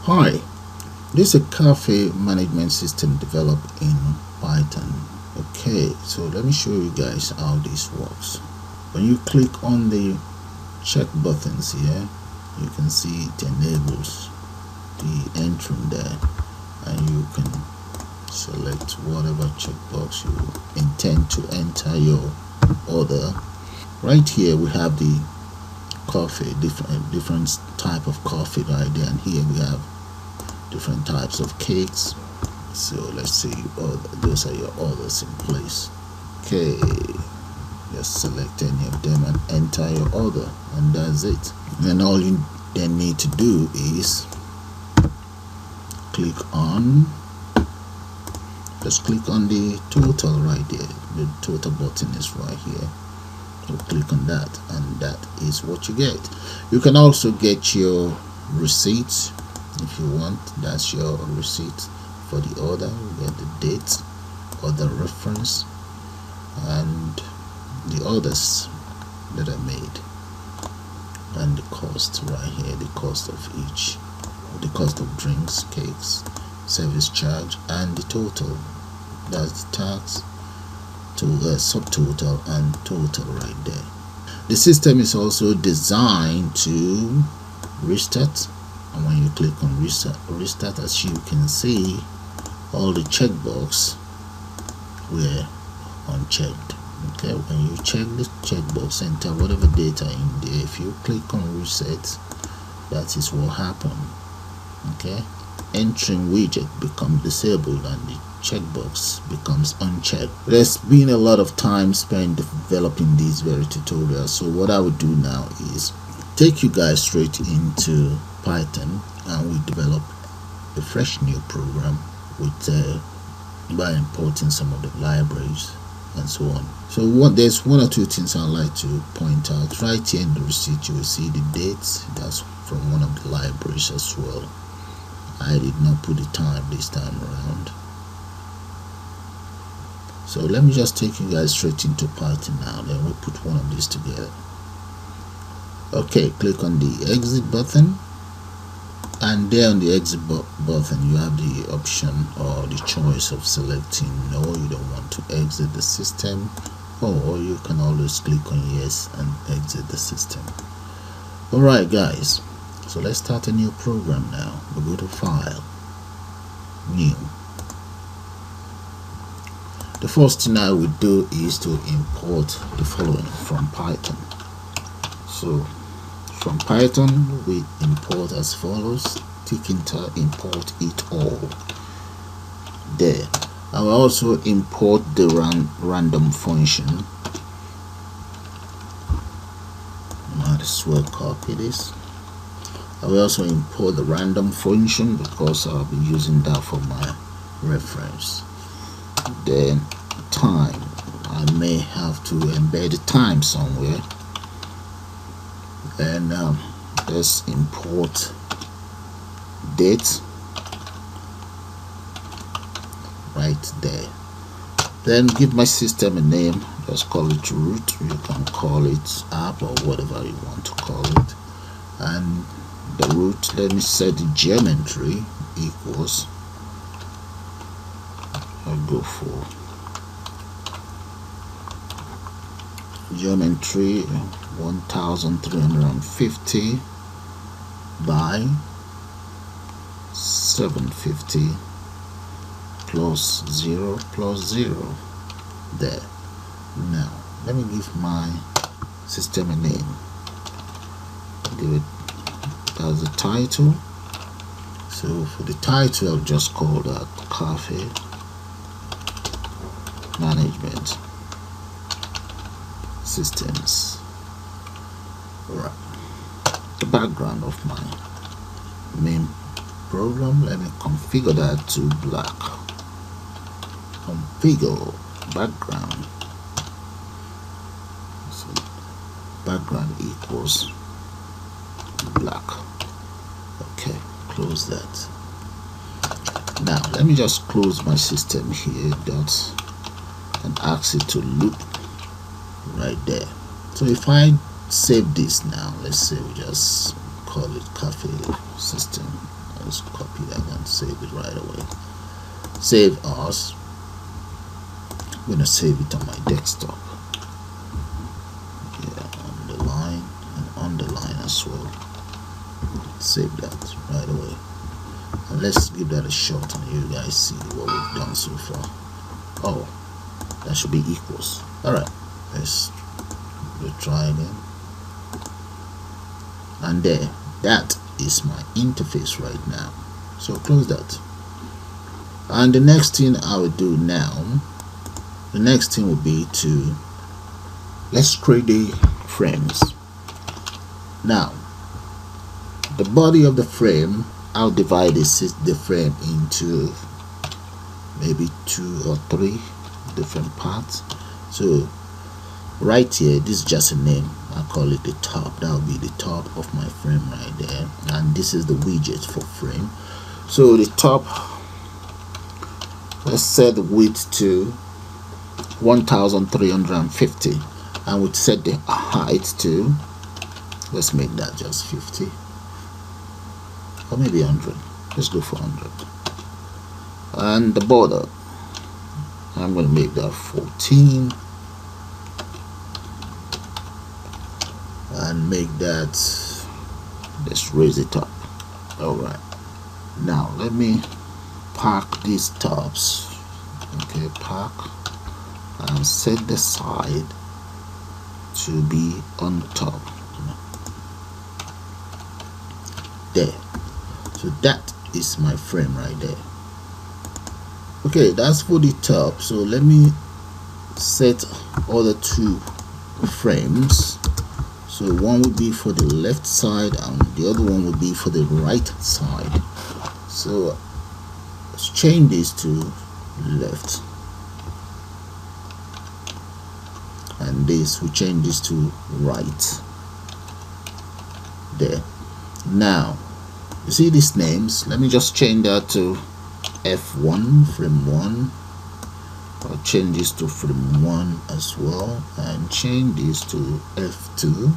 Hi, this is a Café management system developed in Python. Okay, so let me show you guys how this works. When you click on the check buttons here, you can see it enables the entering there, and you can select whatever checkbox you intend to enter your order. Right here we have the coffee, different type of coffee right there, and here we have different types of cakes. So let's see, those are your orders in place. Okay, just select any of them and enter your order, and that's it. And all you then need to do is just click on the total right there. The total button is right here. So click on that, and that is what you get. You can also get your receipts if you want. That's your receipt for the order. You get the date, order reference, and the orders that are made, and the cost right here, the cost of each, the cost of drinks, cakes, service charge, and the total. That's the tax, to subtotal, and total right there. The system is also designed to restart, and when you click on restart, as you can see, all the checkbox were unchecked. Okay, when you check the checkbox, enter whatever data in there. If you click on reset, that is what happened. Okay, entering widget becomes disabled and the checkbox becomes unchecked. There's been a lot of time spent developing these very tutorials, so what I would do now is take you guys straight into Python, and we develop a fresh new program with by importing some of the libraries and so on. So there's one or two things I'd like to point out. Right here in the receipt, you will see the dates. That's from one of the libraries as well. I did not put the time this time around. So let me just take you guys straight into Python now, then we'll put one of these together. Okay, click on the exit button, and there on the exit button you have the option or the choice of selecting no, you don't want to exit the system, or you can always click on yes and exit the system. Alright guys, so let's start a new program now. We'll go to File, New. The first thing I would do is to import the following from Python. So from Python we import as follows. Tick enter, import it all. There. I will also import the random function. Might as well copy this. I will also import the random function because I'll be using that for my reference. Then time, I may have to embed the time somewhere, and let's import date right there. Then give my system a name, just call it root. You can call it app or whatever you want to call it, and the root, let me set the geometry equals, I'll go for geometry 1350 by 750 plus 0 plus 0. There. Now let me give my system a name. Give it as a title. So for the title, I'll just call that Café Management Systems. Right. The background of my main program, let me configure that to black. Configure background. So background equals black. Okay, close that. Now let me just close my system here, dot, and ask it to loop right there. So if I save this now, let's say we just call it Café system, Let's copy that and save it right away. Save as. I'm gonna save it on my desktop. Yeah, underline and underline as well. Save that right away. And let's give that a shot and you guys see what we've done so far. Oh, that should be equals. Alright, let's try again. And there, that is my interface right now. So close that. And the next thing I will do now, the next thing will be to, let's create the frames. Now, the body of the frame, I'll divide the frame into maybe 2 or 3 different parts. So right here, this is just a name. I call it the top. That will be the top of my frame right there. And this is the widget for frame. So the top, let's set the width to 1350, and we'll set the height to, let's make that just 50 or maybe 100. Let's go for 100. And the border, I'm going to make that 14 and make that, let's raise it up. Alright, now let me pack these tops. Okay, pack, and set the side to be on top. There. So that is my frame right there. Okay, that's for the top. So let me set other 2 frames. So one will be for the left side and the other one will be for the right side. So let's change this to left, and this we change this to right. There. Now you see these names, let me just change that to F1, frame 1. I'll change this to frame 1 as well, and change this to F2.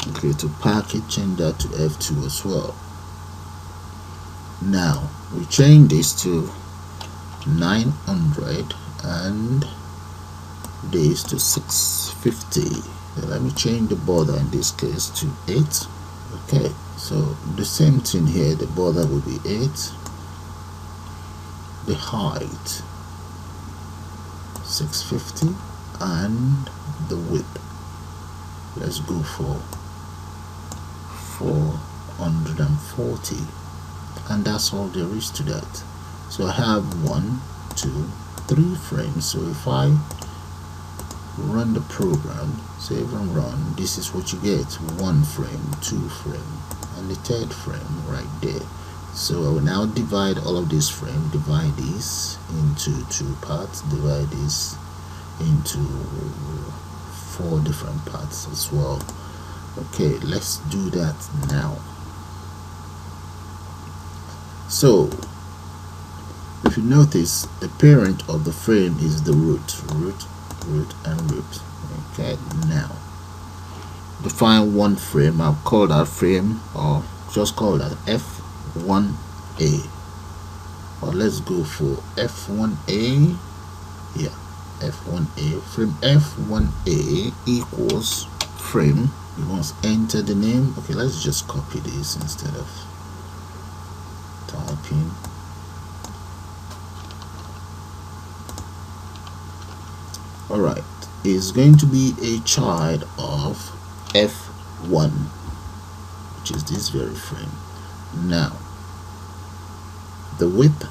Okay, to pack it, change that to F2 as well. Now we change this to 900 and this to 650. Let me change the border in this case to 8. Okay, so the same thing here, the border will be 8, the height 650, and the width, let's go for 440, and that's all there is to that. So I have 1, 2, 3 frames. So if I run the program, save and run, this is what you get: 1 frame, 2 frame, and the 3rd frame right there. So I will now divide all of this frame, divide this into 2 parts, divide this into 4 different parts as well. Okay, let's do that now. So if you notice, the parent of the frame is the root, and root. Okay, now define 1 frame. I'll call that frame, or just call that F1A, or let's go for F1A. Yeah, F1A. Frame F1A equals frame. You must enter the name. Okay, let's just copy this instead of typing. Alright, is going to be a child of F1, which is this very frame. Now the width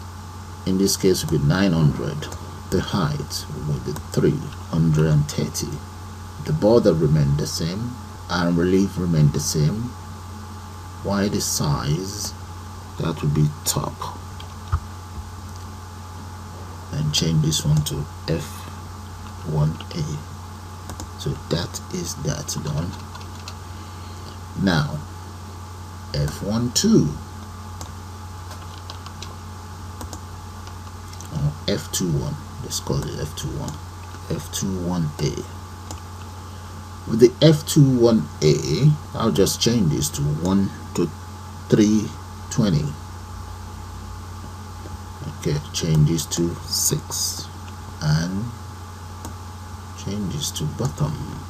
in this case will be 900, the height will be 330, the border remain the same, and relief remain the same, while the size, that will be top, and change this one to F1A. So that is that done. Now F12 or F21, let's call it F21, F21A. With the F21A, I'll just change this to 1 to 320. Okay, changes to 6 and changes to bottom.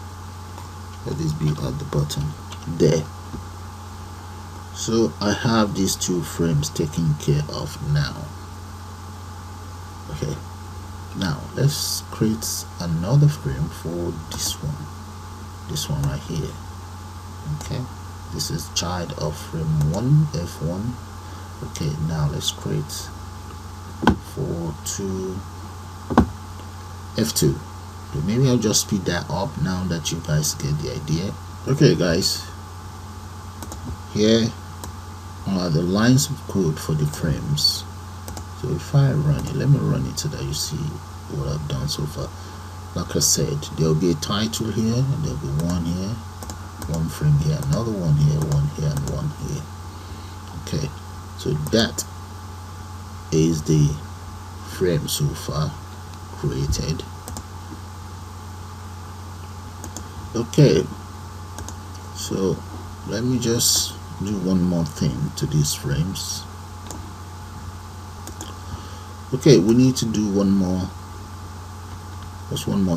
Let this be at the bottom there. So I have these 2 frames taken care of now. Okay, now let's create another frame for this one right here. Okay, this is child of frame 1, F1. Okay, now let's create for 2 F2. So maybe I'll just speed that up now that you guys get the idea. Okay guys, here are the lines of code for the frames. So if I run it, let me run it so that you see what I've done so far. Like I said, there'll be a title here, and there'll be one here, one frame here, another one here, one here, and one here. Okay, so that is the frame so far created. Okay, so let me just do one more thing to these frames. Okay, we need to do one more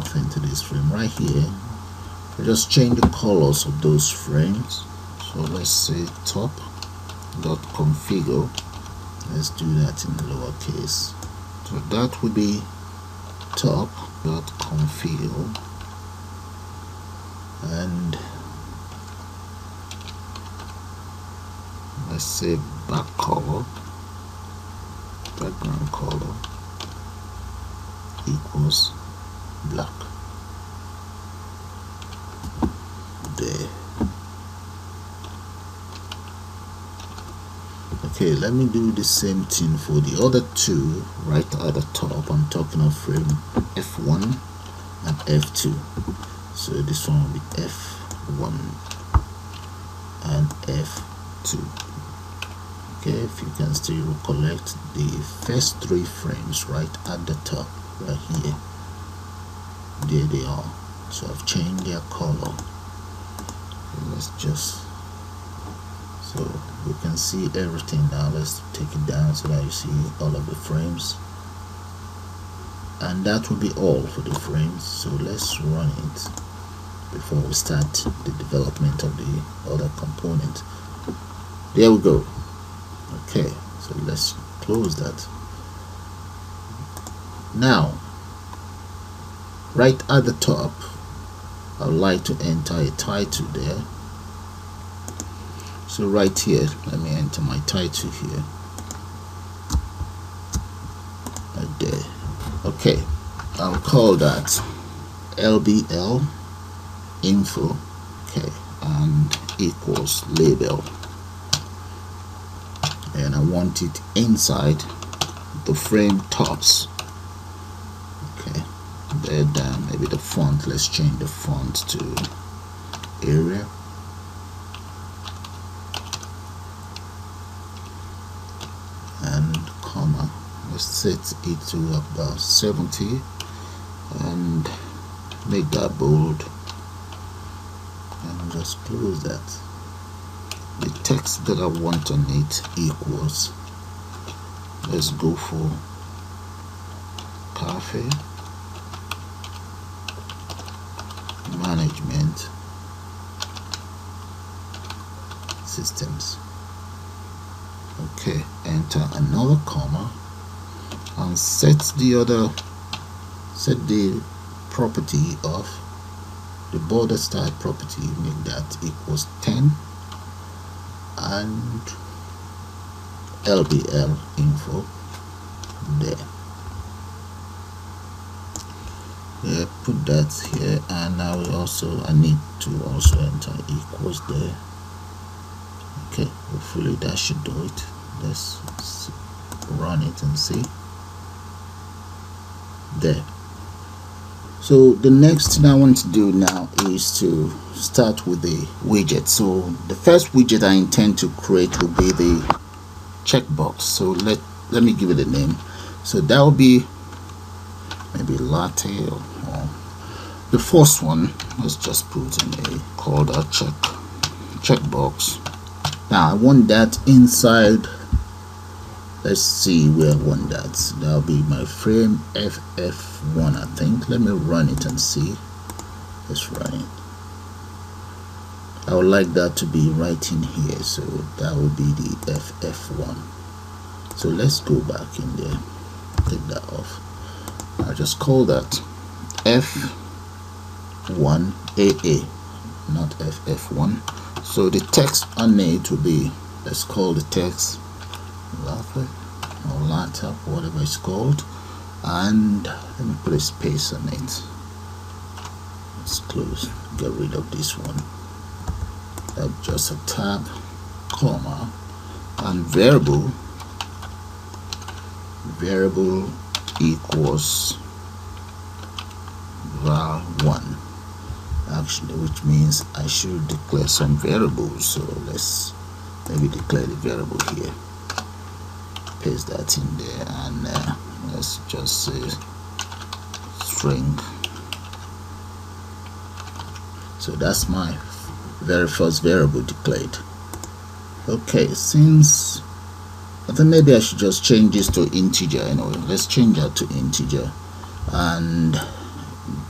thing to this frame right here. We just change the colors of those frames. So let's say top.configure. Let's do that in lowercase. So that would be top.configure, and let's say background color equals black. There. Okay, let me do the same thing for the other 2 right at the top. I'm talking of frame F1 and F2. So this one will be F1 and F2. Okay, if you can still recollect the first 3 frames right at the top, right here, there they are. So I've changed their color. Okay, let's just, so we can see everything now. Let's take it down so that you see all of the frames, and that will be all for the frames. So let's run it before we start the development of the other component. There we go. Okay, so let's close that. Now, right at the top, I would like to enter a title there. So right here, let me enter my title here. Right there. Okay, I'll call that LBL info. Okay, and equals label. And I want it inside the frame tops. Okay, there down. Maybe the font, let's change the font to Arial. And comma, let's set it to about 70 and make that bold, and just close that. The text that I want on it equals, let's go for Café management systems. Okay, enter another comma and set the property of the border style property, make that equals 10, and LBL info there. Yeah, put that here, and now I need to also enter equals there. Okay, hopefully that should do it. Let's run it and see. There. So the next thing I want to do now is to start with the widget. So the first widget I intend to create will be the checkbox. So let me give it a name. So that will be maybe latte, or the first one. Let's just put in a called a checkbox. Now I want that inside. Let's see where I want that. That'll be my frame FF1, I think. Let me run it and see. Let's run it. I would like that to be right in here, so that will be the FF1. So let's go back in there, take that off. I'll just call that F1AA, not FF1. So the text on it will be, let's call the text laptop or laptop, whatever it's called, and let me put a space on it. Let's close, get rid of this one. Just a tab, comma, and variable equals var1, actually, which means I should declare some variables. So let's maybe declare the variable here, paste that in there, and let's just say string. So that's my very first variable declared. Okay, since I think maybe I should just change this to integer. Anyway, let's change that to integer, and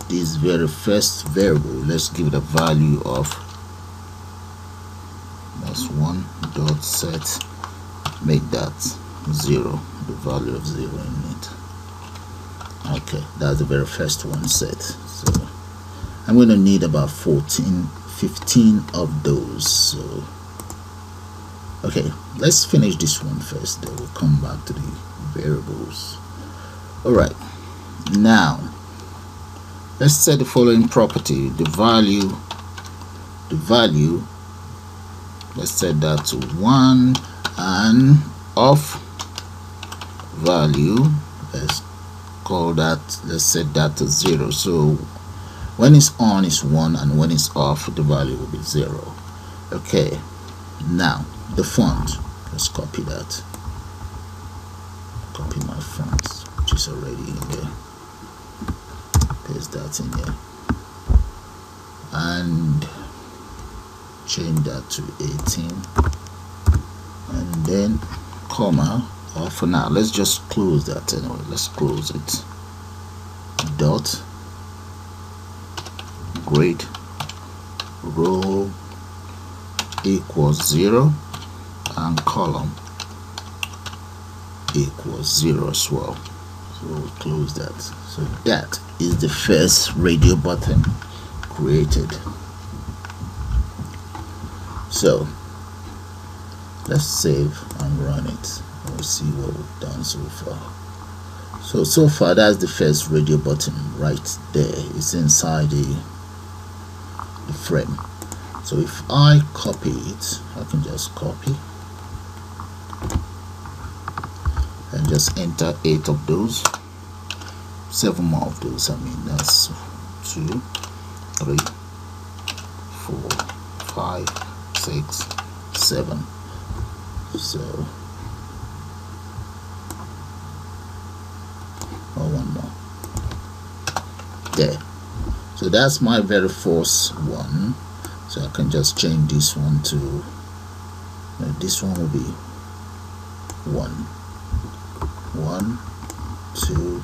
this very first variable, let's give it a value of, that's 1 dot set, make that 0, the value of 0 in it. Okay, that's the very first one set. So I'm going to need about 15 of those. So okay, let's finish this one first, then we'll come back to the variables. Alright, now let's set the following property. The value, let's set that to 1, and of value, let's call that, let's set that to 0. So when it's on is 1, and when it's off the value will be 0. Okay, now the font, let's copy that, copy my font which is already in there, paste that in there, and change that to 18, and then comma, or for now let's just close that anyway. Let's close it. Dot grade row equals 0, and column equals 0 as well. So we'll close that. So that is the first radio button created. So let's save and run it, and we'll see what we've done so far. So far that's the first radio button right there. It's inside the frame. So if I copy it, I can just copy and just enter 8 of those, 7 more of those. I mean, that's 2, 3, 4, 5, 6, 7. So one more there. So that's my very first one. So I can just change this one to, this one will be 1, 1, 2,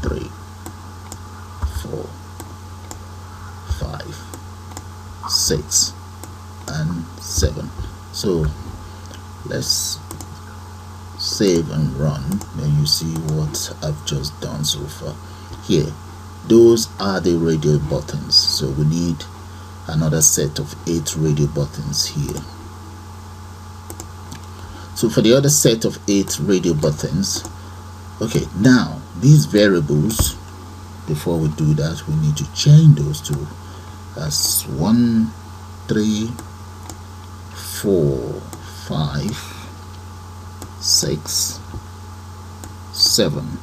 3, 4, 5, 6, and 7. So let's save and run, then you see what I've just done so far. Here, those are the radio buttons, so we need another set of 8 radio buttons here. So for the other set of 8 radio buttons, okay, now these variables, before we do that, we need to change those to as 1, 3, 4, 5, 6, 7,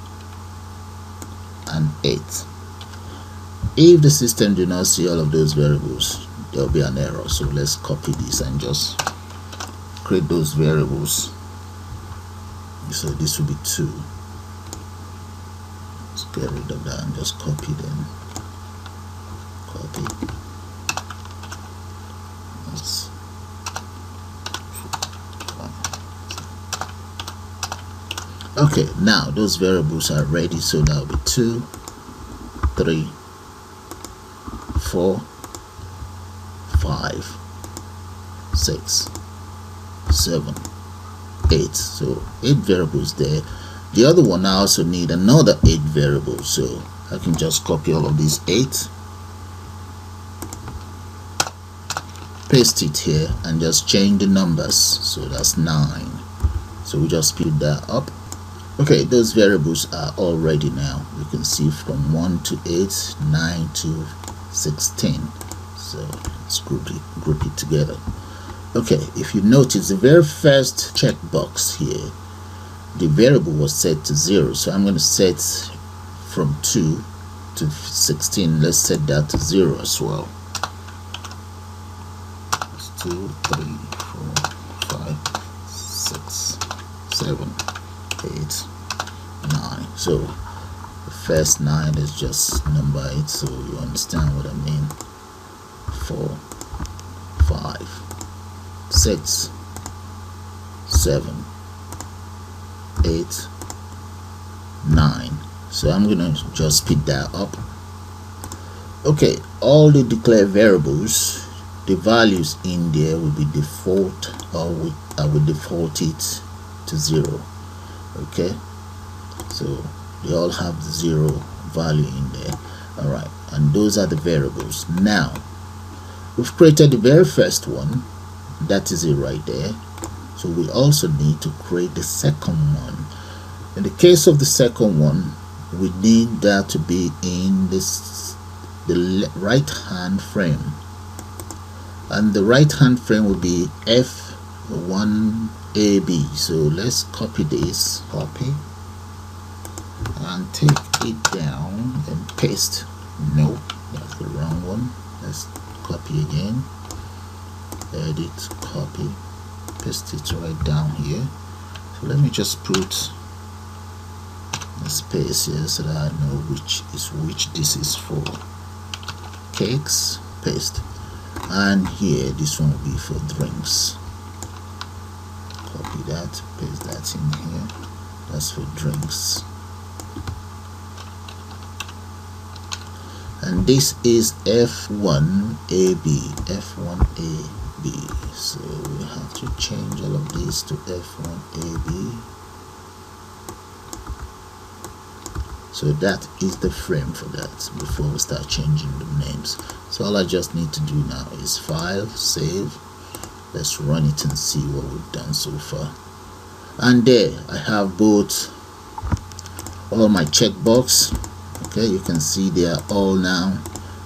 and 8. If the system do not see all of those variables, there will be an error. So let's copy this and just create those variables. So this will be 2. Let's get rid of that and just copy them. Copy. Let's Okay, now those variables are ready, so that will be 2, 3, 4, 5, 6, 7, 8. So 8 variables there. The other one I also need another 8 variables, so I can just copy all of these 8, paste it here, and just change the numbers. So that's 9. So we just speed that up. Okay, those variables are all ready now. You can see from 1 to 8, 9 to 16. So let's group it together. Okay, if you notice the very first checkbox here, the variable was set to 0. So I'm going to set from 2 to 16. Let's set that to 0 as well. 2, 3, 4, 5, 6, 7, 8, 9. So the first 9 is just number 8, so you understand what I mean. 4, 5, 6, 7, 8, 9. So I'm gonna just speed that up. Okay, all the declare variables, the values in there will be default, or I will default it to 0. Okay, so they all have 0 value in there. All right, and those are the variables. Now we've created the very first one, that is it right there. So we also need to create the second one. In the case of the second one, we need that to be in the right hand frame, and the right hand frame will be F1AB. So let's copy this, copy, and take it down and paste. No, that's the wrong one. Let's copy again, edit, copy, paste it right down here. So let me just put a space here so that I know which is which. This is for cakes, paste, and here this one will be for drinks. Copy that, paste that in here. That's for drinks. And this is F1AB, F1AB. So we have to change all of these to F1AB. So that is the frame for that before we start changing the names. So all I just need to do now is file, save. Let's run it and see what we've done so far. And there I have both all my checkbox. Okay, you can see they are all now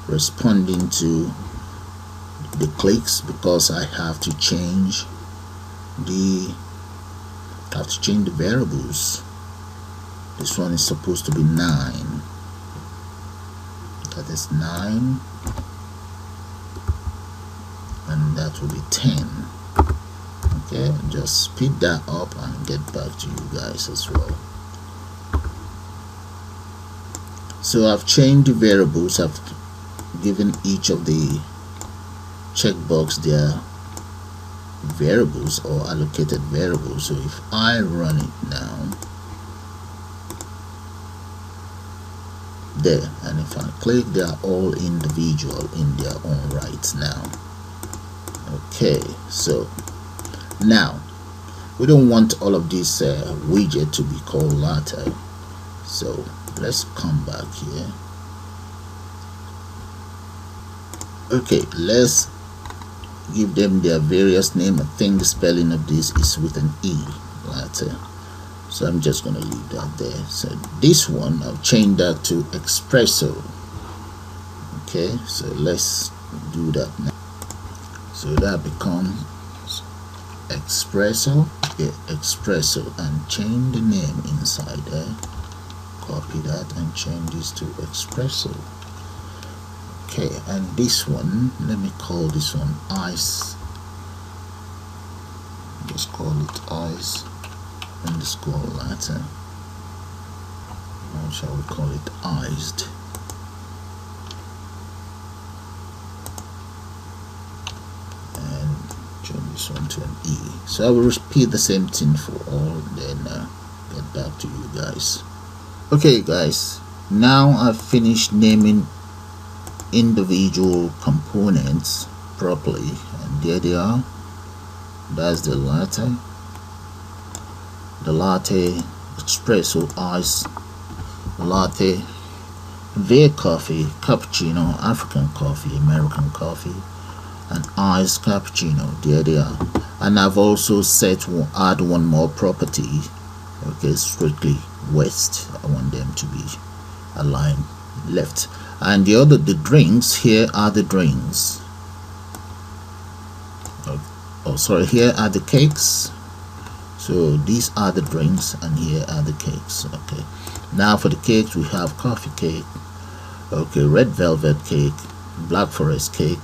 responding to the clicks, because I have to change the variables. This one is supposed to be 9. That is 9, and that will be 10. Okay, just speed that up and get back to you guys as well. So I've changed the variables. I've given each of the checkbox their variables or allocated variables. So if I run it now, there, and if I click, they are all individual in their own rights now. Okay, so now we don't want all of this widget to be called latte. So let's come back here. Okay, let's give them their various name. I think the spelling of this is with an E, latte. So I'm just going to leave that there. So this one, I've changed that to espresso. Okay, so let's do that now. So that becomes espresso. Yeah, espresso, and change the name inside there. Copy that and change this to espresso. Okay, and this one, let me call this one ice. Just call it ice underscore latte. Or shall we call it iced? And change this one to an E. So I will repeat the same thing for all, then get back to you guys. Okay guys, now I've finished naming individual components properly, and there they are. That's the latte espresso, ice latte, their coffee, cappuccino, African coffee, American coffee, and iced cappuccino. There they are. And I've also add one more property. Okay, strictly west. I want them to be aligned left. And the drinks, here are the drinks. Oh sorry, here are the cakes. So these are the drinks and here are the cakes. Okay, now for the cakes we have coffee cake, okay, red velvet cake, black forest cake,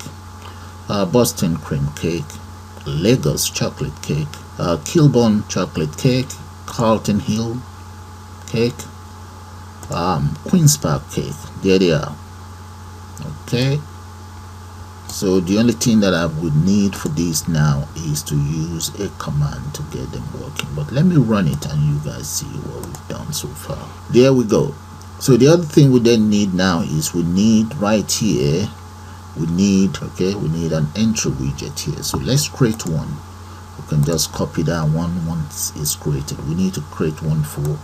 Boston cream cake, Lagos chocolate cake, Kilburn chocolate cake, Carlton Hill cake, Queen's Park cake. There they are. Okay, so the only thing that I would need for this now is to use a command to get them working. But let me run it and you guys see what we've done so far. There we go. So the other thing we then need now is we need right here, we need an entry widget here. So let's create one. We can just copy that one once it's created. We need to create one for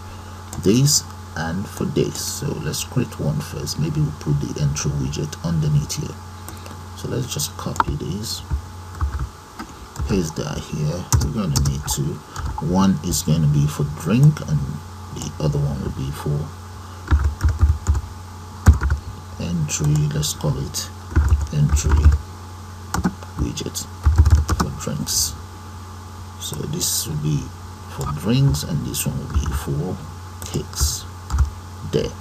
this and for this. So let's create one first. Maybe we'll put the entry widget underneath here. So let's just copy this, paste that here. We're going to need two. One is going to be for drink and the other one will be for entry. Let's call it entry widget for drinks. So this will be for drinks and this one will be for cakes. There.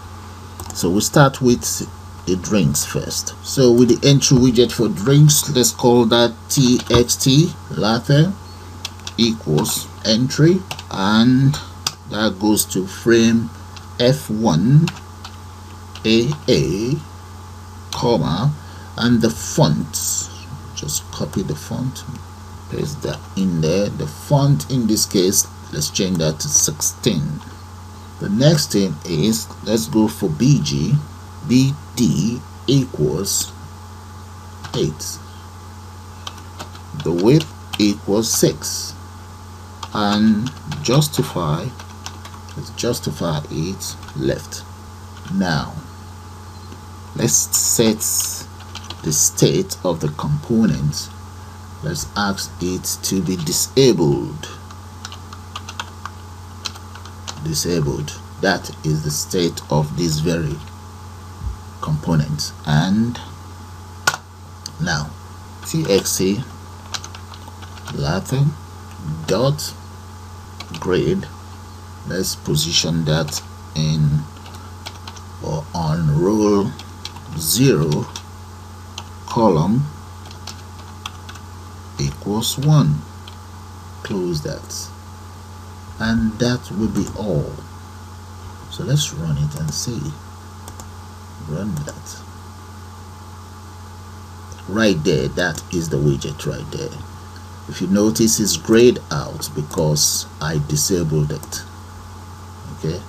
So we start with the drinks first. So with the entry widget for drinks, let's call that txt latte equals entry, and that goes to frame f1 aa comma, and the font, just copy the font, paste that in there. The font in this case, let's change that to 16. The next thing is, let's go for bg, bd equals 8, the width equals 6, and justify, let's justify it left. Now let's set the state of the component. Let's ask it to be disabled. That is the state of this very component. And now txt latte dot grade, let's position that in or on row 0 column equals 1. Close that, and that will be all. So let's run it and see. Run that. Right there, that is the widget right there. If you notice, it's grayed out because I disabled it. Okay,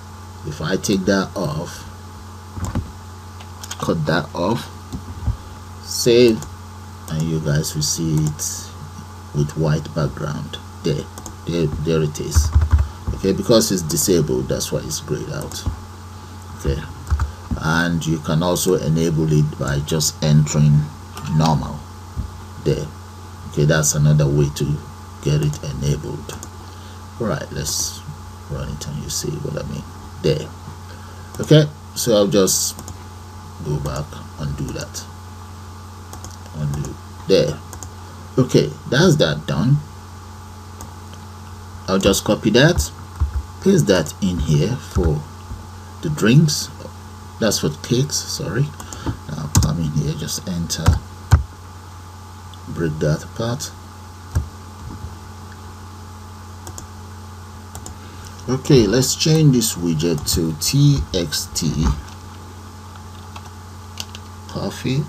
if I take that off, cut that off, save, and you guys will see it with white background. There it is. Okay, because it's disabled, that's why it's grayed out. Okay, and you can also enable it by just entering normal there. Okay, that's another way to get it enabled. All right, let's run it and you see what I mean there. Okay, so I'll just go back and do that. Undo there. Okay, that's that done. I'll just copy that, paste that in here for the drinks. That's for cakes, sorry. Now come in here, just enter, break that apart. Okay, let's change this widget to txt coffee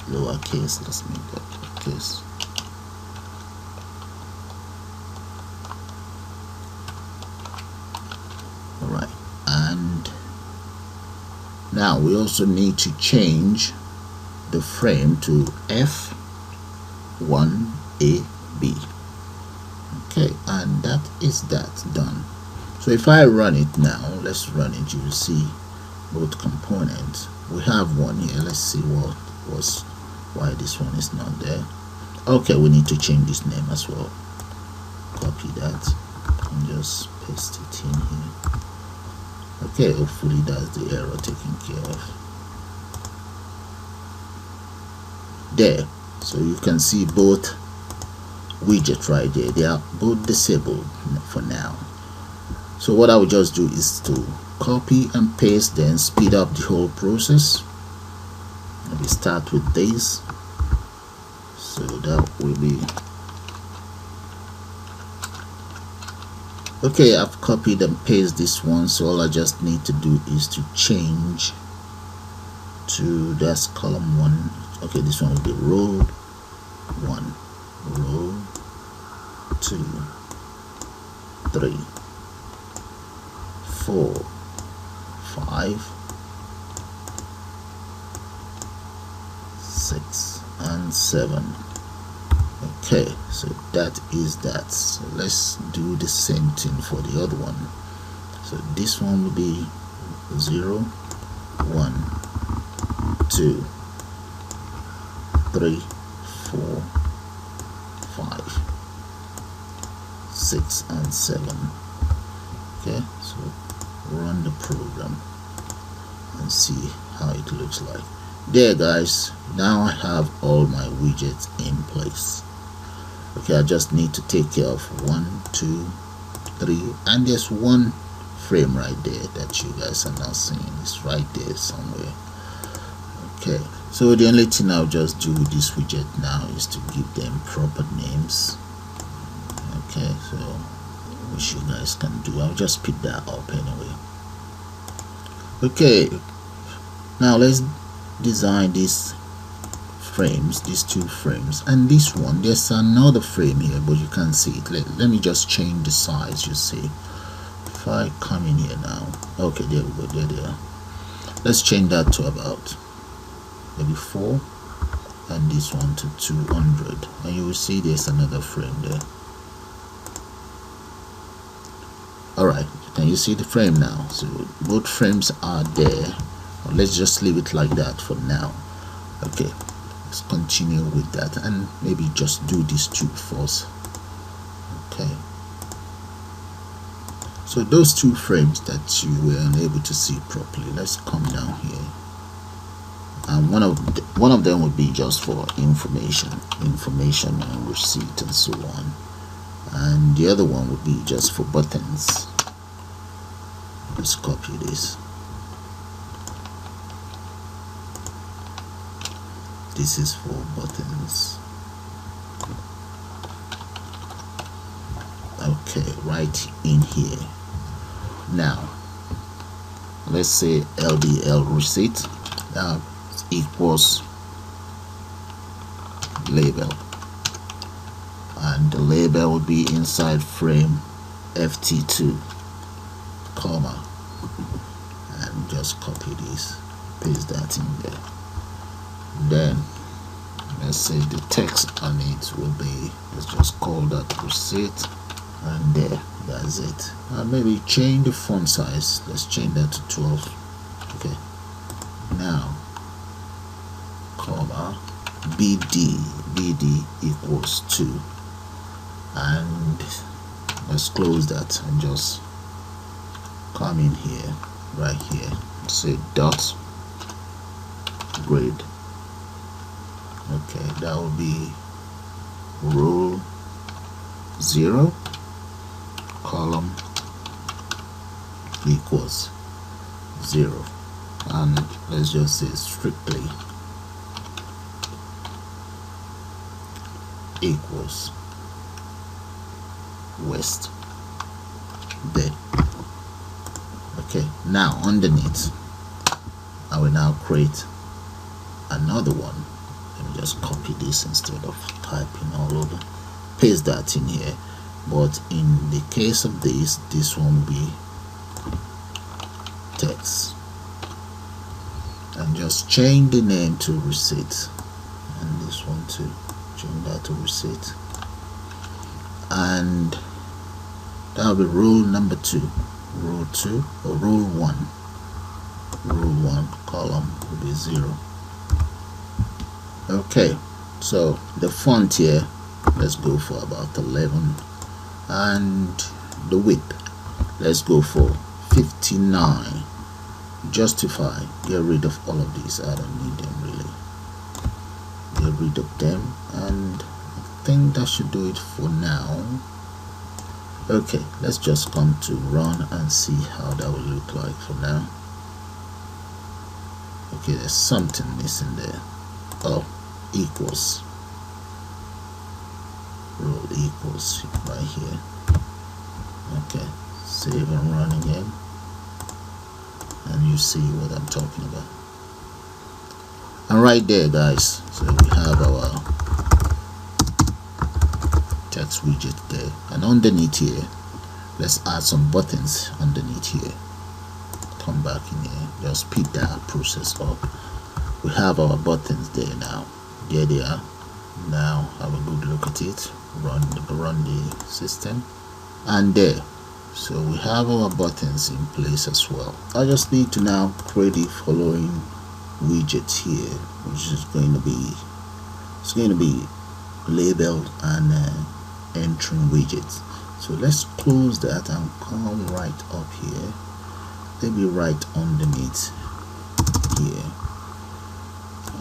lowercase. Let's make that lowercase. Now we also need to change the frame to F1AB. Okay, and that is that done. So if I run it now, let's run it, you will see both components. We have one here. Let's see why this one is not there. Okay, we need to change this name as well. Copy that and just paste it in here. Okay, hopefully that's the error taken care of. There, so you can see both widgets right there. They are both disabled for now. So what I will just do is to copy and paste, then speed up the whole process. Let me start with this. So that will be okay. I've copied and pasted this one, so all I just need to do is to change to that's column 1. Okay, this one will be row 1, row 2, 3, 4, 5, 6 and 7. Okay, so that is that. So let's do the same thing for the other one. So this one will be 0, 1, 2, 3, 4, 5, 6 and 7. Okay, so run the program and see how it looks like. There guys, now I have all my widgets in place. Okay, I just need to take care of 1, 2, 3, and there's one frame right there that you guys are not seeing. It's right there somewhere. Okay, so the only thing I'll just do with this widget now is to give them proper names. Okay, so which you guys can do. I'll just pick that up anyway. Okay, now let's design these frames, these 2 frames, and this one. There's another frame here, but you can't see it. Let me just change the size. You see, if I come in here now, okay, there we go. There. Let's change that to about maybe 4, and this one to 200, and you will see there's another frame there. Alright, can you see the frame now? So both frames are there. Let's just leave it like that for now. Okay, let's continue with that and maybe just do these 2 first. Okay, so those 2 frames that you were unable to see properly, let's come down here, and one of them would be just for information and receipt and so on, and the other one would be just for buttons. Let's copy this. This is for buttons. Okay, right in here. Now let's say LDL receipt equals label, and the label will be inside frame ft2, comma, and just copy this, paste that in there. Then let's say the text on it will be, let's just call that receipt, and there, that's it. And maybe change the font size. Let's change that to 12. Okay, now comma bd equals 2, and let's close that and just come in here, right here, say dot grade. Okay, that will be row 0, column equals 0, and let's just say strictly equals west. There. Okay, now underneath I will now create another one. Let me just copy this instead of typing all over, paste that in here. But in the case of this one will be text. and just change the name to receipt, and this one too, change that to receipt, and that'll be rule number 2, rule 2 or rule 1. Rule 1 column will be 0. Okay, so the font here, let's go for about 11, and the width, let's go for 59. Justify, get rid of all of these, I don't need them really, get rid of them, and I think that should do it for now. Okay, let's just come to run and see how that will look like for now. Okay, there's something missing there. Oh, equals, rule equals right here. Okay, save and run again, and you see what I'm talking about. And right there, guys, so we have our text widget there, and underneath here, let's add some buttons underneath here. Come back in here, just speed that process up. We have our buttons there now. There they are. Now have a good look at it. Run the system, and there. So we have our buttons in place as well. I just need to now create the following widget here, which is going to be labeled and entering widgets. So let's close that and come right up here, maybe right underneath here.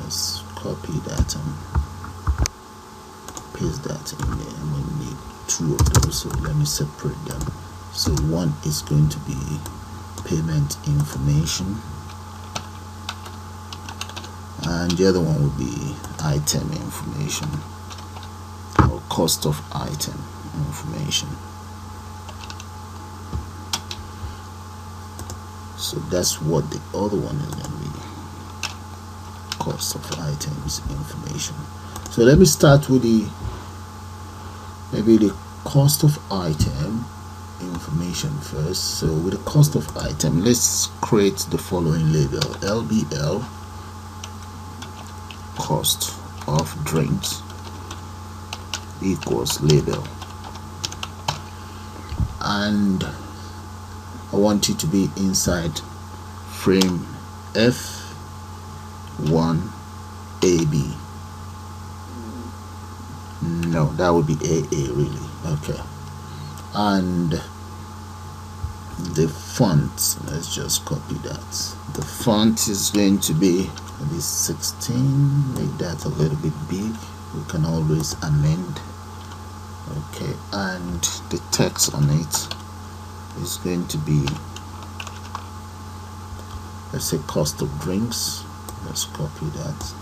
Let's copy that and paste that in there, and we need 2 of those, so let me separate them. So one is going to be payment information, and the other one will be item information, or cost of item information. So that's what the other one is going to be, cost of items information. So let me start with the cost of item information first. So with the cost of item, let's create the following label: LBL, cost of drinks, equals label, and I want it to be inside frame F1 AB. No, that would be AA really. Okay, and the font, let's just copy that. The font is going to be maybe 16. Make that a little bit big. We can always amend. Okay, and the text on it is going to be, let's say, cost of drinks. Let's copy that,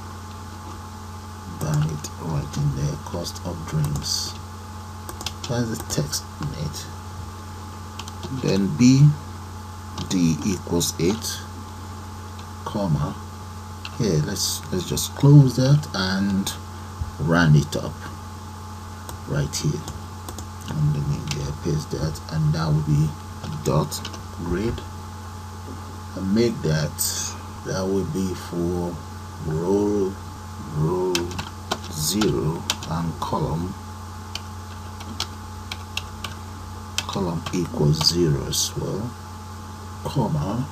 bang it right in there, cost of drinks. That's the text on it. Then B D equals 8, comma. Here, let's just close that and round it up right here, and then there, paste that, and that will be a dot grid, and make that will be for row 0 and column equals 0 as well, comma,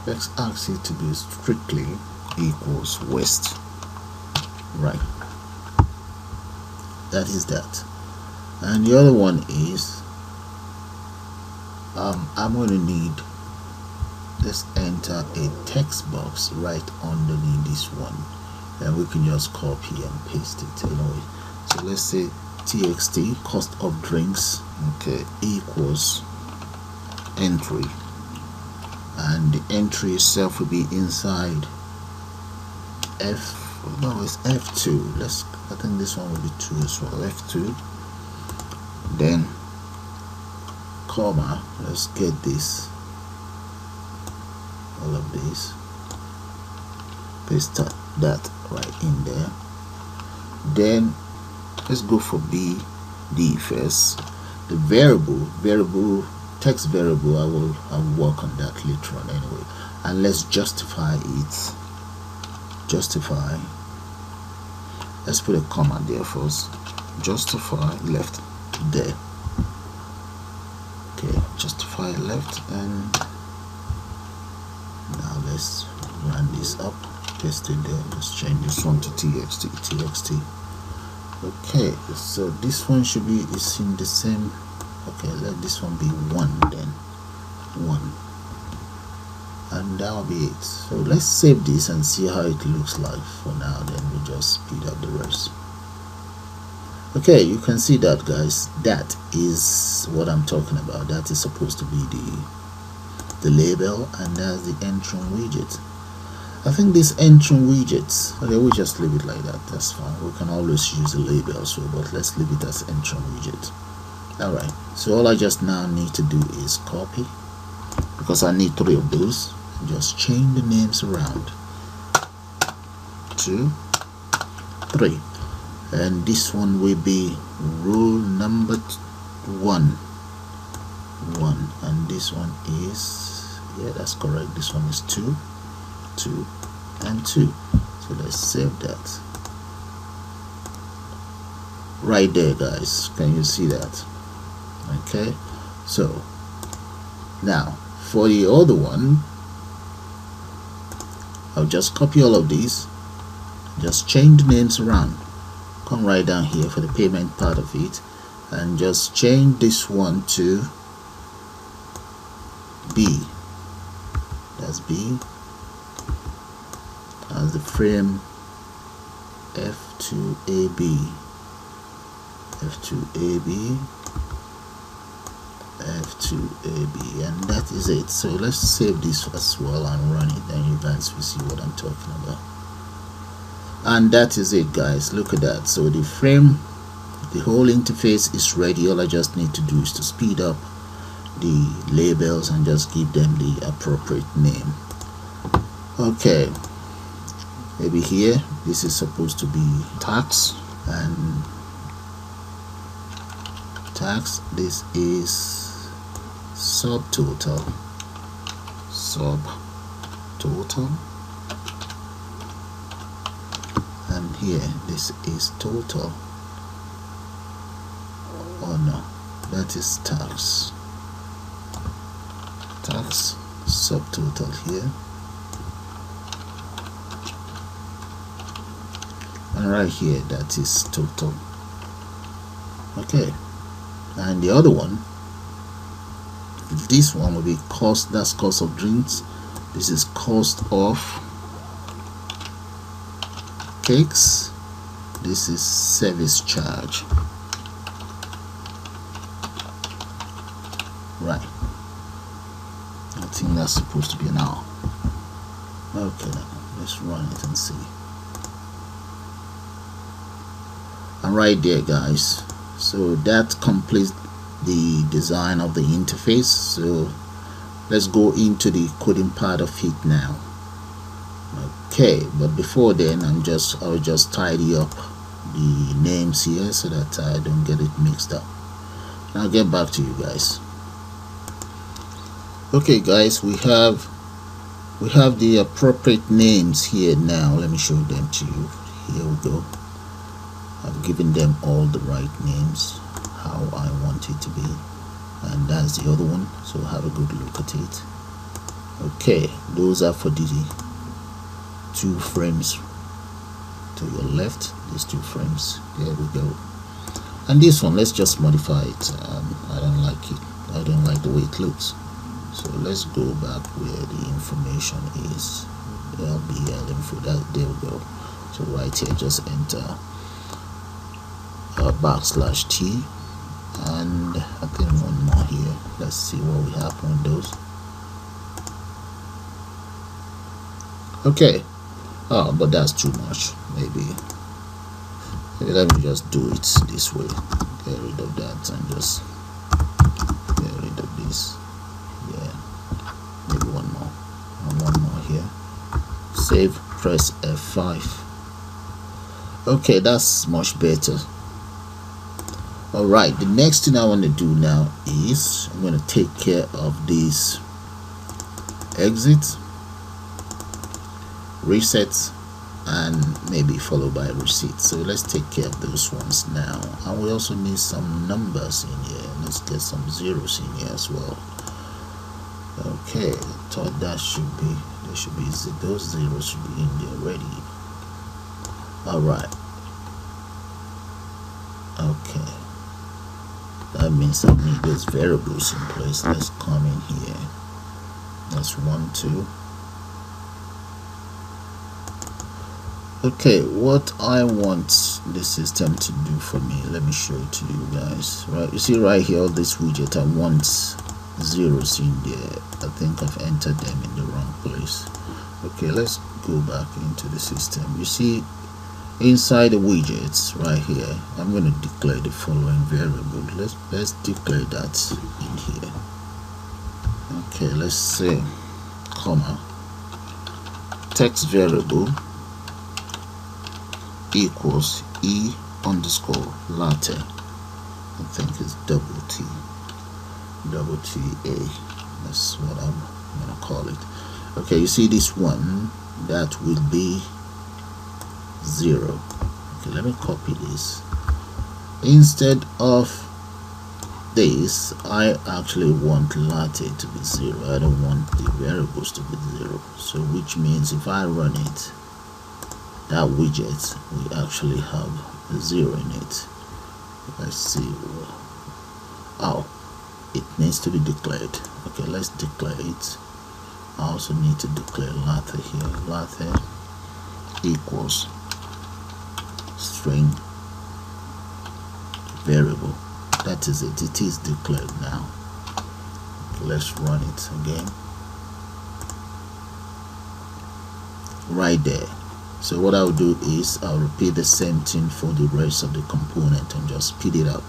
let's ask it to be strictly equals west. Right, that is that. And the other one is I'm going to need, let's enter a text box right underneath this one, and we can just copy and paste it anyway. So let's say txt cost of drinks, okay, equals entry, and the entry itself will be inside it's F2. I think this one will be 2 as well, F2, then comma, let's get this, all of these, paste that right in there. Then let's go for BD first. The variable text variable, I will work on that later on anyway. and let's justify it. Justify, let's put a comma there first. Justify left there. Okay, justify left, and now let's run this up, paste it there. Let's change this one to txt. Okay, so this one should be is in the same. Okay, let this one be 1, then 1, and that'll be it. So let's save this and see how it looks like for now, then we'll just speed up the rest. Okay, you can see that, guys. That is what I'm talking about. That is supposed to be the label, and that's the entrance widget. I think this entrance widget, okay, we'll just leave it like that. That's fine. We can always use the label, so but let's leave it as entrance widget. Alright, so all I just now need to do is copy, because I need 3 of those, and just change the names around. 2, 3. And this one will be rule number 1, and this one is, yeah, that's correct, this one is 2, 2, and 2. So let's save that right there, guys. Can you see that? Okay, so now for the other one, I'll just copy all of these, just change the names around, come right down here for the payment part of it, and just change this one to B. That's B as the frame F2AB, F2AB, F2AB, and that is it. So let's save this as well and run it, and you guys will see what I'm talking about. And that is it, guys. Look at that. So the frame, the whole interface is ready. All I just need to do is to speed up the labels and just give them the appropriate name. Okay, maybe here this is supposed to be tax, and tax, this is subtotal, and here this is total. Oh no, that is tax subtotal here, and right here that is total. Okay, and the other one, this one will be cost, that's cost of drinks. This is cost of cakes. This is service charge. Right, I think that's supposed to be an hour. Okay, now let's run it and see. And right there, guys, so that completes the design of the interface. So let's go into the coding part of it now. Okay, but before then I'll just tidy up the names here so that I don't get it mixed up. I'll get back to you guys. Okay, guys, we have the appropriate names here now. Let me show them to you. Here we go. I've given them all the right names, how I want it to be, and that's the other one, so have a good look at it. Okay, those are for the 2 frames to your left, these 2 frames. There we go. And this one, let's just modify it. I don't like it, I don't like the way it looks, so let's go back where the information is. LBL info, that, there we go. So right here, just enter \T, and I think one more here. Let's see what we have on those. Okay, but that's too much. Maybe let me just do it this way. Get rid of that and just get rid of this. Yeah, maybe one more, and one more here. Save, press F5. Okay, that's much better. Alright, the next thing I want to do now is I'm going to take care of this exit. reset, and maybe followed by receipt. So let's take care of those ones now. And we also need some numbers in here. Let's get some zeros in here as well. Okay, I thought that should be, there should be, those zeros should be in there already. Alright, okay, that means I need those variables in place. Let's come in here. That's 1, 2. Okay, what I want the system to do for me, let me show it to you guys. Right, you see right here, all this widget, I want zeros in there. I think I've entered them in the wrong place. Okay, let's go back into the system. You see inside the widgets right here, I'm going to declare the following variable. Let's declare that in here. Okay, let's say comma text variable equals e underscore latte. I think it's double T A. That's what I'm gonna call it. Okay, you see this one, that will be 0. Okay, let me copy this. Instead of this, I actually want latte to be 0. I don't want the variables to be 0. So which means if I run it, that widget we actually have a 0 in it. Let's see. Oh, it needs to be declared. Okay, let's declare it. I also need to declare latte here. Latte equals string variable. That is it. It is declared now. Okay, let's run it again. Right there. So what I'll do is I'll repeat the same thing for the rest of the component and just speed it up.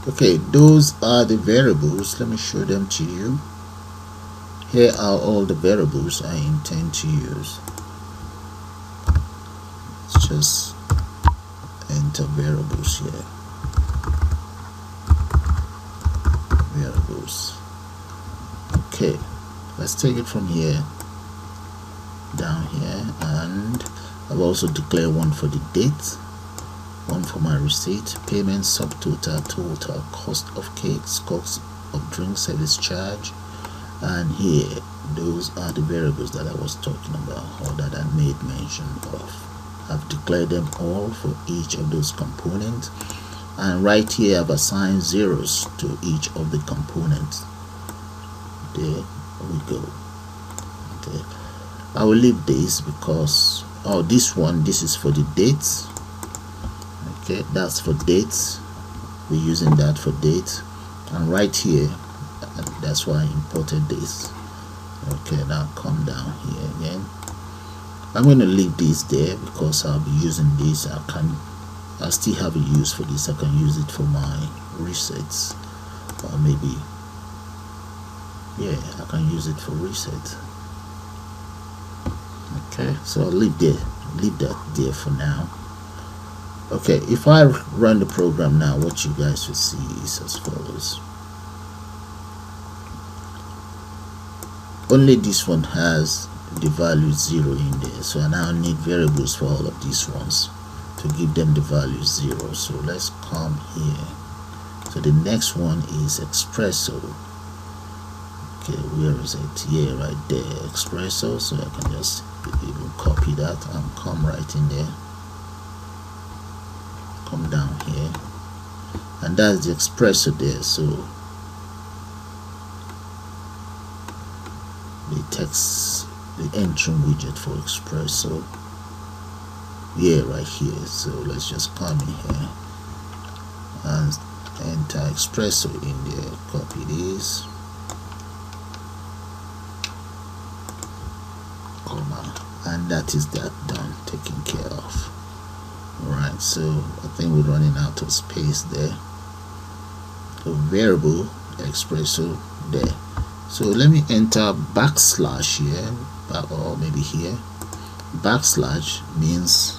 Okay, those are the variables. Let me show them to you. Here are all the variables I intend to use. Let's just enter variables here. Variables. Okay, let's take it from here down here, and I've also declared one for the date, one for my receipt, payment, subtotal, total, cost of cakes, cost of drink, service charge, and here those are the variables that I was talking about, or that I made mention of. I've declared them all for each of those components, and right here I've assigned zeros to each of the components. There we go. Okay, I will leave this because this is for the dates. Okay, that's for dates. We're using that for dates, and right here, that's why I imported this. Okay, now come down here again. I'm going to leave this there because I'll be using this. I still have a use for this. I can use it for my resets, or maybe, yeah, I can use it for reset. Okay, so I'll leave that there for now. Okay, if I run the program now, what you guys will see is as follows. Only this one has the value 0 in there, so I now need variables for all of these ones to give them the value 0. So let's come here. So the next one is espresso. Okay, where is it? Yeah, right there, espresso. So I can just even copy that and come right in there, come down here, and that's the espresso there. So the text, the entering widget for espresso, yeah, right here. So let's just come in here and enter espresso in there, copy this, comma, and that is that done, taken care of. Alright, so I think we're running out of space there. So variable espresso there. So let me enter backslash here, or maybe here. Backslash means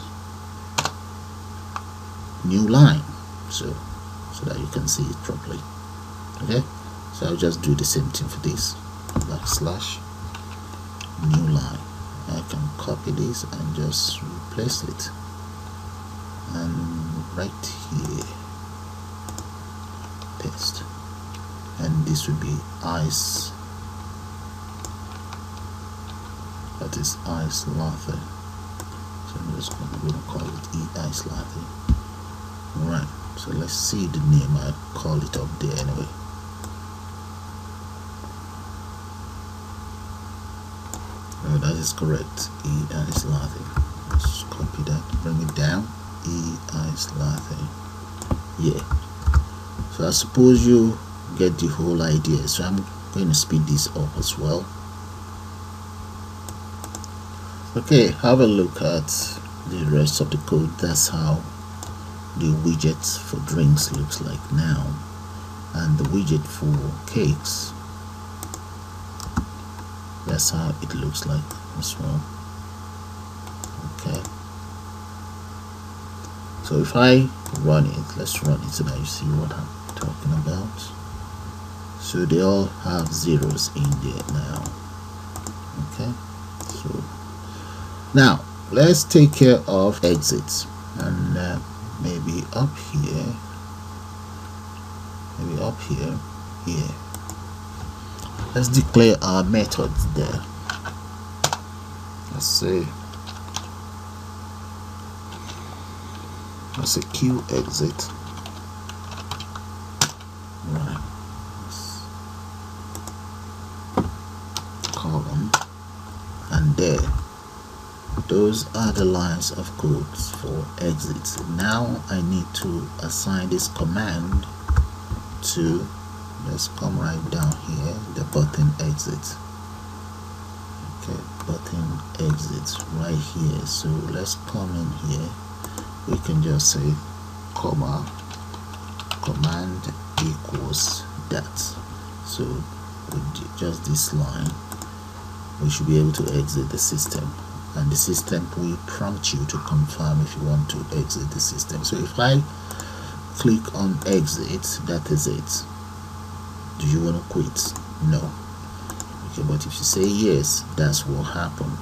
new line, so that you can see it properly. Okay, so I'll just do the same thing for this, backslash new line. I can copy this and just replace it, and right here paste, and this will be ice, that is ice latte. So I'm just going to call it ice latte. Alright, so let's see the name. I call it up there anyway. Oh, that is correct, ice latte. Let's copy that, bring it down, ice latte. Yeah, so I suppose you get the whole idea. So I'm going to speed this up as well. Okay, have a look at the rest of the code. That's how the widget for drinks looks like now, and the widget for cakes, that's how it looks like as well. Okay, so if I run it, let's run it so that you see what I'm talking about. So they all have zeros in there now. Okay, so now let's take care of exits, and maybe up here, here. Let's declare our methods there. Let's say queue exit. Right. Column, and there. Those are the lines of codes for exits. Now I need to assign this command to, let's come right down here, the button exit. Okay, button exits right here. So let's come in here. We can just say comma command equals that. So with just this line, we should be able to exit the system, and the system will prompt you to confirm if you want to exit the system. So if I click on exit, that is it. Do you want to quit? No. Okay, but if you say yes, that's what happened.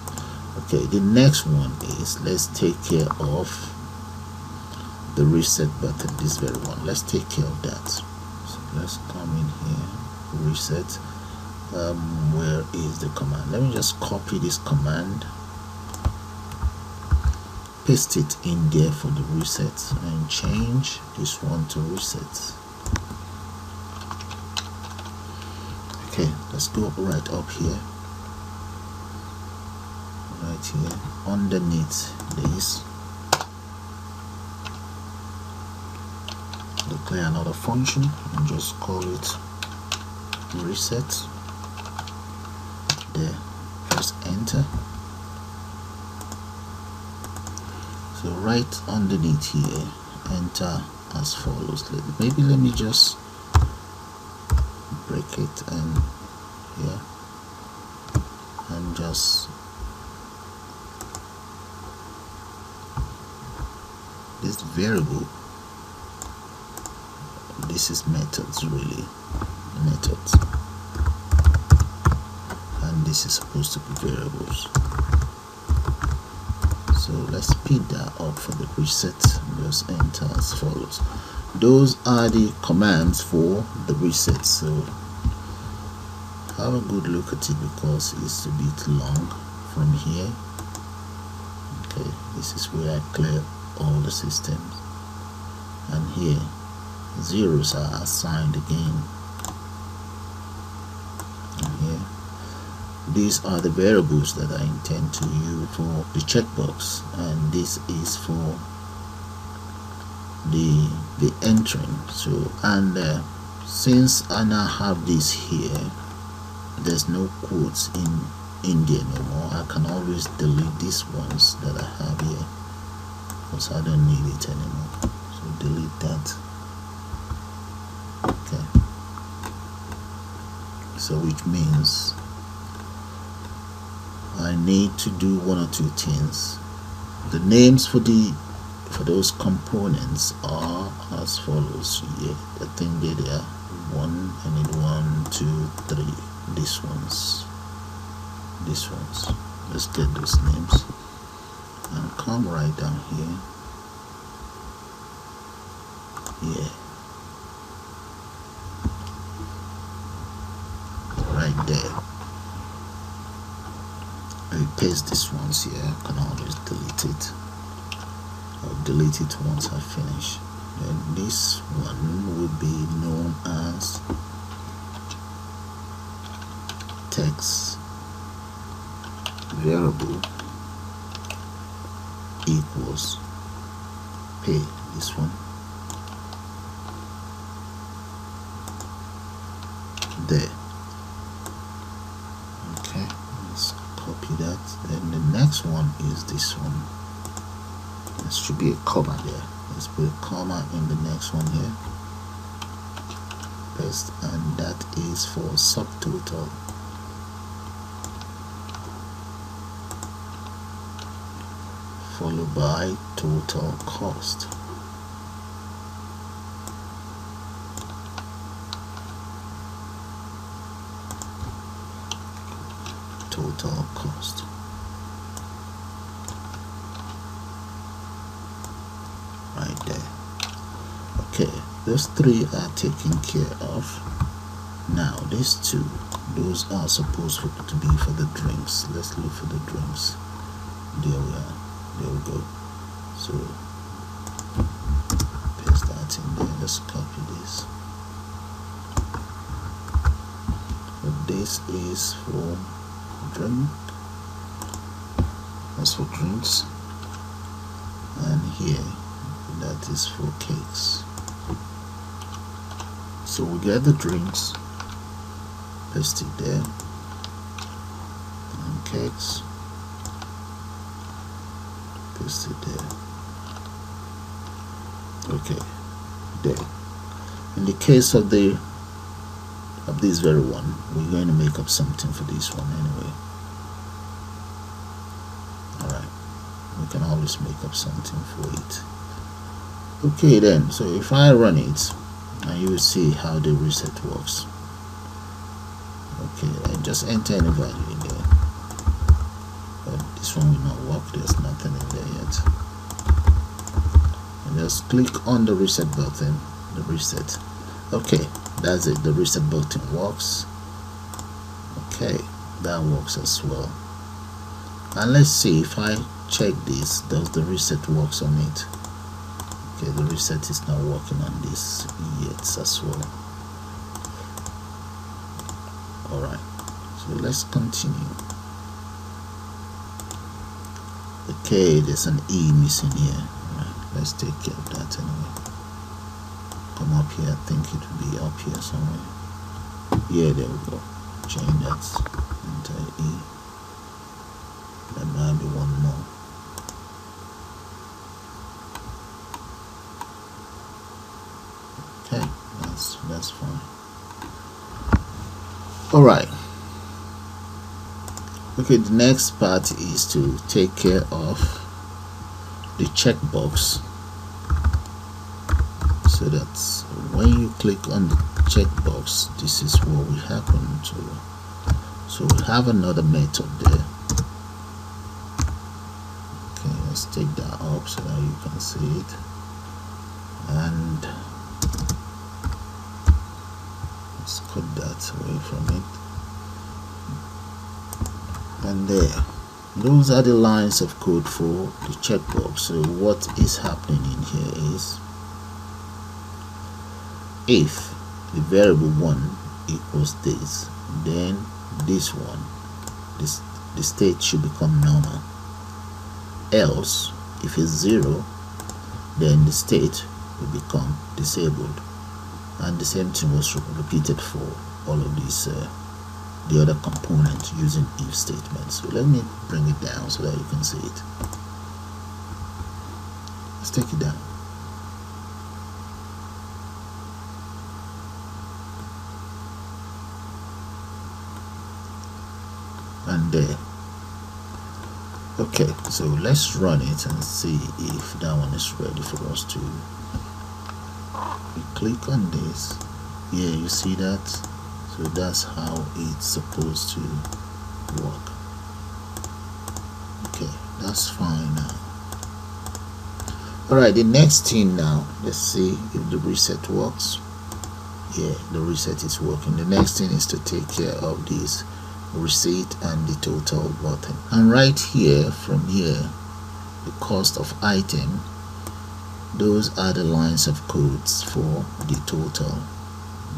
Okay, the next one is, let's take care of the reset button, this very one. Let's take care of that. So let's come in here, reset. Where is the command? Let me just copy this command, paste it in there for the reset, and change this one to reset. Okay, let's go right up here, right here, underneath this, declare another function and just call it reset. There, press enter. So right underneath here, enter as follows. Maybe let me just break it, and here, and just this variable, this is methods, really methods, and this is supposed to be variables. So let's speed that up for the reset. Just enter as follows. Those are the commands for the reset. So have a good look at it because it's a bit long from here. Okay, this is where I clear all the systems, and here zeros are assigned again, and here these are the variables that I intend to use for the checkbox, and this is for the entering. So, and since I now have this here, there's no quotes in there anymore. I can always delete these ones that I have here because I don't need it anymore. So delete that. Okay, so which means I need to do one or two things. The names for those components are as follows. Yeah, I think they are one. I need 1, 2, 3. These ones. let's get those names and come right down here. Yeah, right there. I paste this once here. I can always delete it. I'll delete it once I finish. Then this one will be known as text variable equals pay. This one there. Okay, let's copy that. Then the next one is this one. There should be a comma there. Let's put a comma in the next one here. Paste, and that is for subtotal. Followed by total cost. Total cost. Right there. Okay, those three are taken care of. Now these two, those are supposed to be for the drinks. Let's look for the drinks. There we are. There we go. So paste that in there. Let's copy this. But this is for drink. That's for drinks. And here, that is for cakes. So we get the drinks. Paste it there. And cakes. Paste it there. Okay, there. In the case of this very one, we're going to make up something for this one anyway. Alright, we can always make up something for it. Okay then, so if I run it, and you will see how the reset works. Okay, I just enter any value in there. But this one will not work, there's nothing in there yet. And just click on the reset button, the reset. Okay, that's it, the reset button works. Okay, that works as well. And let's see if I check this, does the reset works on it? Okay, the reset is not working on this yet as well. Alright, so let's continue. Okay, there's an E missing here. Alright, let's take care of that anyway. Come up here, I think it will be up here somewhere. Yeah, there we go. Change that entire E. There might be one more. Okay, that's fine. Alright. Okay, the next part is to take care of the checkbox, so that when you click on the checkbox, this is what will happen to. So we have another method there. Okay, let's take that up so that you can see it. And let's cut that away from it. And there, those are the lines of code for the checkbox. So what is happening in here is, if the variable 1 equals this, then this one, the state should become normal. Else, if it's 0, then the state will become disabled. And the same thing was repeated for all of these the other components using if statements. So let me bring it down so that you can see it. Let's take it down. And there. Okay, so let's run it and see if that one is ready for us to. We click on this. Yeah, you see that? So that's how it's supposed to work. that's fine now. Alright, the next thing now, let's see if the reset works. Yeah, the reset is working. The next thing is to take care of this receipt and the total button. And right here, from here, the cost of item, those are the lines of codes for the total.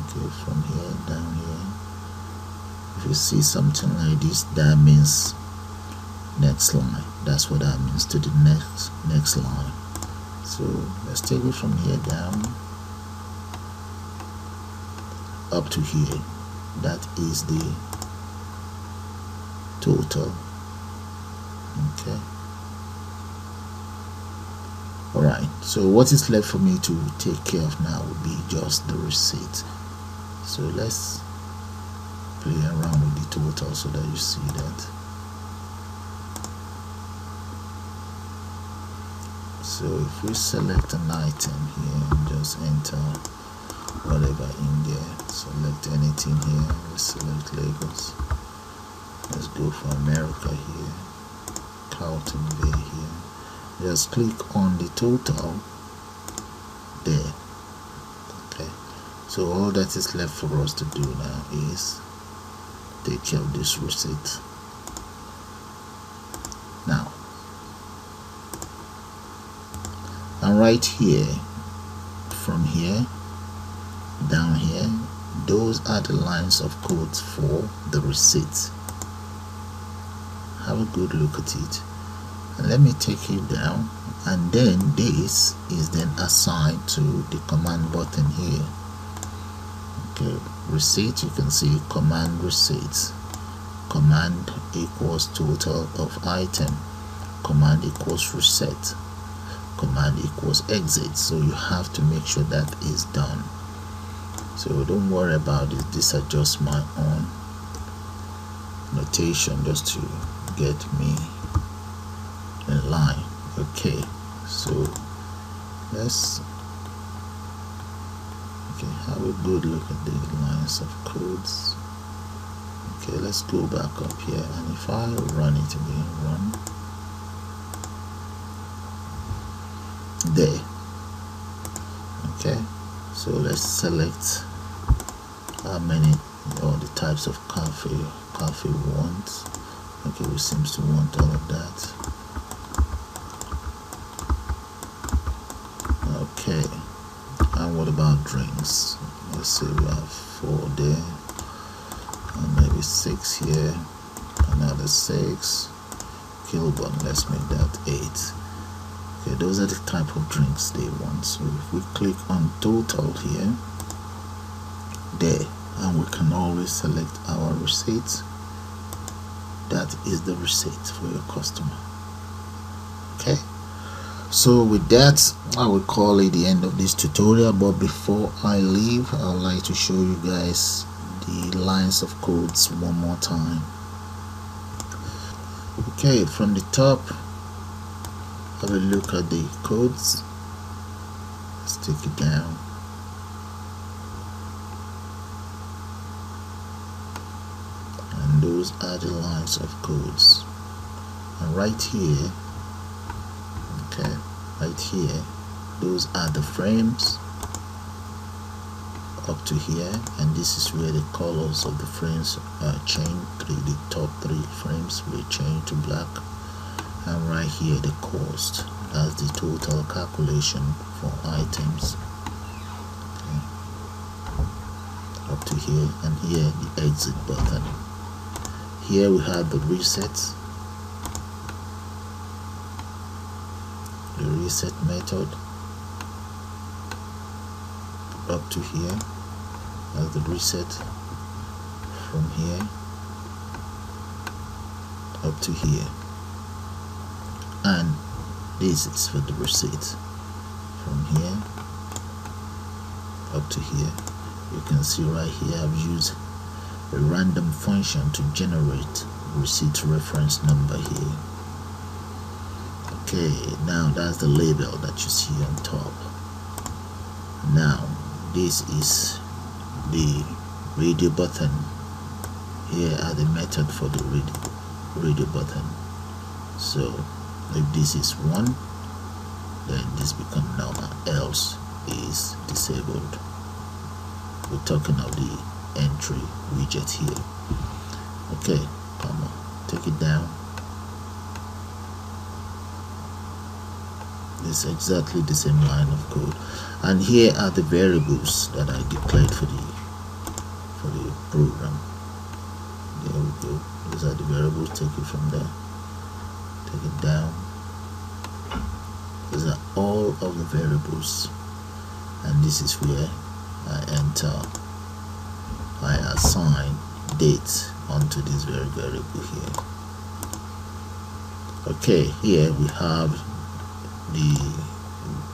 Okay, from here down here, if you see something like this, that means next line. That's what that means, to the next line. So let's take it from here down up to here. That is the total. Okay. Alright, so what is left for me to take care of now would be just the receipt. So let's play around with the total so that you see that. So if we select an item here and just enter whatever in there, select anything here, let's select Lagos, let's go for America here, Carlton Bay here, just click on the total there. Okay, so all that is left for us to do now is take care of this receipt. Now, and right here, from here down here, those are the lines of codes for the receipt. Have a good look at it, and let me take it down, and then this is then assigned to the command button here. Okay, receipt, you can see command receipts, command equals total of item, command equals reset, command equals exit. So you have to make sure that is done. So don't worry about it, these are just my own notation just to get me in line. Okay, so let's have a good look at the lines of codes. Okay, let's go back up here, and if I run it again, run there. Okay, so let's select how many or the types of Café wants. Okay, we seems to want all of that. Okay, and what about drinks? Let's say we have 4 there, and maybe 6 here, another 6 kilobaht. Let's make that 8. Okay, those are the type of drinks they want. So if we click on total here, there, and we can always select our receipt. That is the receipt for your customer. Okay, so with that, I will call it the end of this tutorial. But before I leave, I would like to show you guys the lines of codes one more time. Okay, from the top, have a look at the codes. Let's take it down. And those are the lines of codes. And right here, okay, right here, those are the frames up to here, and this is where the colors of the frames are changed. The top 3 frames will change to black. And right here, the cost, that's the total calculation for items. Okay. Up to here, and here the exit button. Here we have the reset, method. Up to here, that's the reset. From here up to here, and this is for the receipt. From here up to here, you can see right here I've used a random function to generate receipt reference number here. Okay, now that's the label that you see on top. Now this is the radio button. Here are the method for the radio button. So If this is 1, then this becomes normal, else is disabled. We're talking of the entry widget here. Okay, come on, take it down. It's exactly the same line of code, and here are the variables that I declared for the program. There we go. These are the variables. Take it from there, take it down. These are all of the variables, and this is where I assign date onto this variable here. Okay, here we have the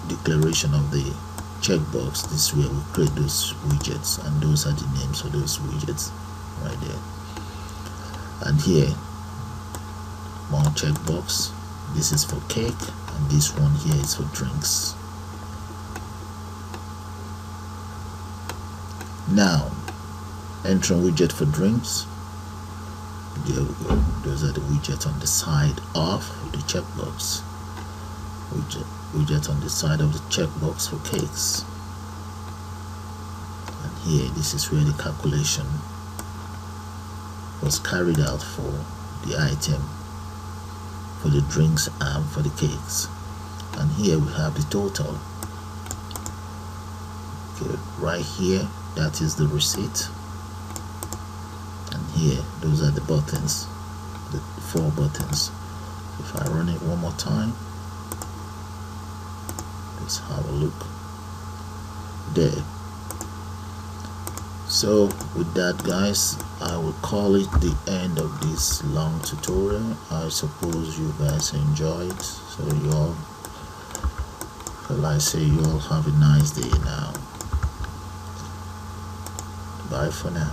declaration of the checkbox. This is where we create those widgets, and those are the names for those widgets right there. And here, more checkbox. This is for cake, and this one here is for drinks. Now, entering widget for drinks. There we go. Those are the widgets on the side of the checkbox. Widget on the side of the checkbox for cakes. And here, this is where the calculation was carried out for the item, for the drinks and for the cakes. And here we have the total. Okay, right here, that is the receipt. And here, those are the buttons, the 4 buttons. If I run it one more time, let's have a look there. So with that, guys, I will call it the end of this long tutorial. I suppose you guys enjoyed. So you all, well, I say you all have a nice day now. Bye for now.